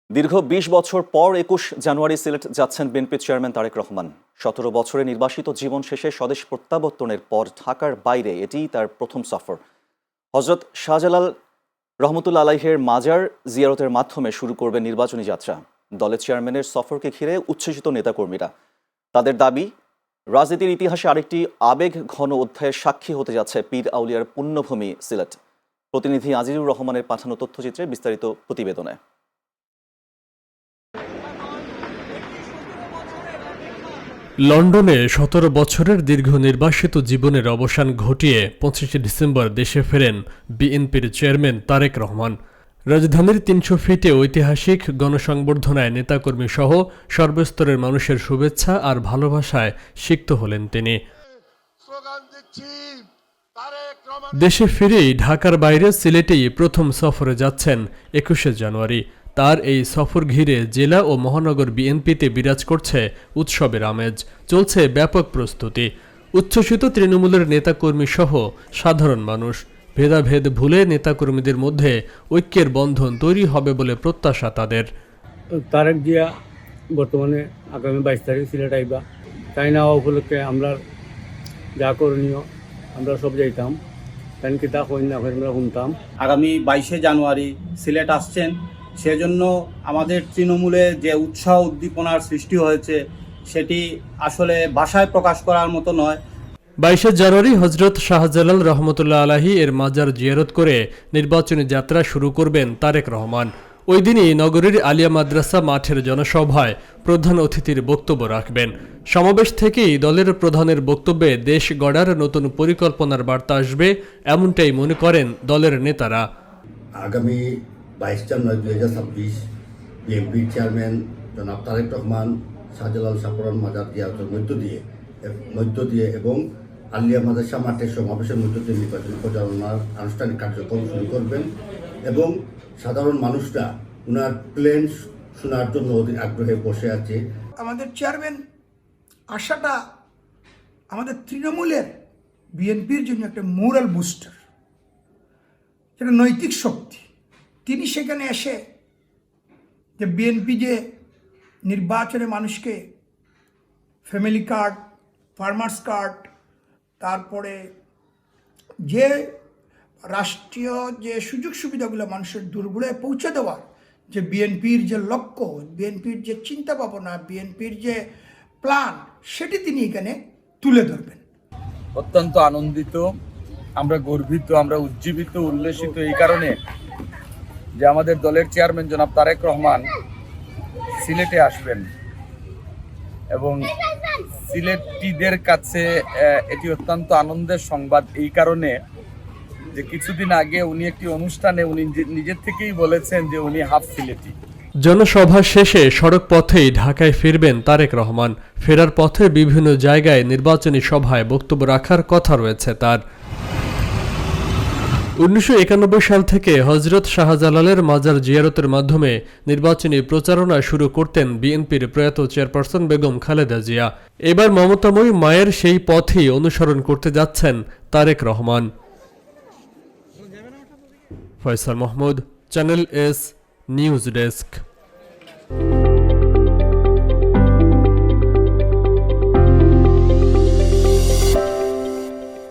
দীর্ঘ ২০ বছর পর ২১ জানুয়ারি সিলেট যাচ্ছেন বিএনপি চেয়ারম্যান তারেক রহমান। ১৭ বছরে নির্বাসিত জীবন শেষে স্বদেশ প্রত্যাবর্তনের পর ঢাকার বাইরে এটিই তার প্রথম সফর। হযরত শাহজালাল রহমতুল্লাহ আলাইহির মাজার জিয়ারতের মাধ্যমে শুরু করবে নির্বাচনী যাত্রা। দলের চেয়ারম্যানের সফরকে ঘিরে উচ্ছ্বসিত নেতাকর্মীরা। তাদের দাবি, রাজনীতির ইতিহাসে আরেকটি আবেগ ঘন অধ্যায়ের সাক্ষী হতে যাচ্ছে পীর আউলিয়ার পুণ্যভূমি সিলেট। প্রতিনিধি আজিজুর রহমানের পাঠানো তথ্যচিত্রে বিস্তারিত প্রতিবেদনে। লন্ডনে ১৭ বছরের দীর্ঘ নির্বাসিত জীবনের অবসান ঘটিয়ে ২৫ ডিসেম্বর দেশে ফেরেন বিএনপির চেয়ারম্যান তারেক রহমান। রাজধানীর ৩০০ ফিটে ঐতিহাসিক গণসংবর্ধনায় নেতাকর্মী সহ সর্বস্তরের মানুষের শুভেচ্ছা আর ভালোবাসায় সিক্ত হলেন তিনি। দেশে ফিরেই ঢাকার বাইরে সিলেটেই প্রথম সফরে যাচ্ছেন ২১শে জানুয়ারি। তার এই সফর ঘিরে জেলা ও মহানগর বিএনপিতে বিরাজ করছে উৎসবের আমেজ। চলছে ব্যাপক প্রস্তুতি। উচ্ছ্বসিত তৃণমূলের নেতাকর্মী সহ সাধারণ মানুষ। ভেদাভেদ ভুলে নেতাকর্মীদের মধ্যে ঐক্যের বন্ধন তৈরি হবে বলে প্রত্যাশা তাদের। তারেক জিয়া বর্তমানে আগামী ২২ তারিখ সিলেট আইবা, তাই না উপলক্ষে আমরা যা করণীয় আমরা সব যাইতাম, তাই কি তা হই না আমরা শুনতাম। আগামী ২২শে জানুয়ারি সিলেট আসছেন, সেজন্য আমাদের তৃণমূলে যে উৎসাহ উদ্দীপনার সৃষ্টি হয়েছে সেটি আসলে ভাষায় প্রকাশ করার মতো নয়। ২২শে জানুয়ারি হযরত শাহজালাল রহমতুল্লাহ আলাইহি এর মাজার জিয়ারত করে নির্বাচনী যাত্রা শুরু করবেন তারেক রহমান। ওই দিনই নগরীর আলিয়া মাদ্রাসা মাঠের জনসভায় প্রধান অতিথির বক্তব্য রাখবেন। সমাবেশ থেকেই দলের প্রধানের বক্তব্যে দেশ গড়ার নতুন পরিকল্পনার বার্তা আসবে, এমনটাই মনে করেন দলের নেতারা। আগামী ২২ জানুয়ারি ২০২৬ বিএনপির চেয়ারম্যান জনাব তারেক রহমান শাহজালাল শাহপুরান মাজার জিয়ারতের মধ্য দিয়ে এবং আলিয়া মাদ্রাসা মাঠের সমাবেশের মধ্য দিয়ে নির্বাচনী প্রচারণার আনুষ্ঠানিক কার্যক্রম শুরু করবেন এবং সাধারণ মানুষরা ওনার প্ল্যান শোনার জন্য অধিক আগ্রহে বসে আছে। আমাদের চেয়ারম্যান আশাটা আমাদের তৃণমূলের বিএনপির জন্য একটা মোরাল বুস্টার, একটা নৈতিক শক্তি। তিনি সেখানে এসে যে বিএনপি যে নির্বাচনে মানুষকে ফ্যামিলি কার্ড, ফার্মার্স কার্ড, তারপরে যে রাষ্ট্রীয় যে সুযোগ সুবিধাগুলো মানুষের দুর্বলে পৌঁছে দেওয়ার যে বিএনপির যে লক্ষ্য, বিএনপির যে চিন্তা ভাবনা, বিএনপির যে প্ল্যান, সেটি তিনি এখানে তুলে ধরবেন। অত্যন্ত আনন্দিত, আমরা গর্বিত, আমরা উজ্জীবিত, উল্লেসিত এই কারণে যে আমাদের দলের চেয়ারম্যান জনাব তারেক রহমান সিলেটে আসবেন এবং সিলেটিদের কাছে এটি অত্যন্ত আনন্দের সংবাদ এই কারণে যে কিছুদিন আগে উনি একটি অনুষ্ঠানে উনি নিজের থেকেই বলেছেন যে উনি হাফ সিলেটি। জনসভা শেষে সড়ক পথেই ঢাকায় ফিরবেন তারেক রহমান। ফেরার পথে বিভিন্ন জায়গায় নির্বাচনী সভায় বক্তব্য রাখার কথা রয়েছে তার। ১৯৯১ সাল থেকে হযরত শাহজালালের মাজার জিয়ারতের মাধ্যমে নির্বাচনী প্রচারণা শুরু করতেন বিএনপির প্রয়াত চেয়ারপারসন বেগম খালেদা জিয়া। এবার মমতাময়ী মায়ের সেই পথেই অনুসরণ করতে যাচ্ছেন Tarique Rahman. Faisal Mahmud, channel S news desk.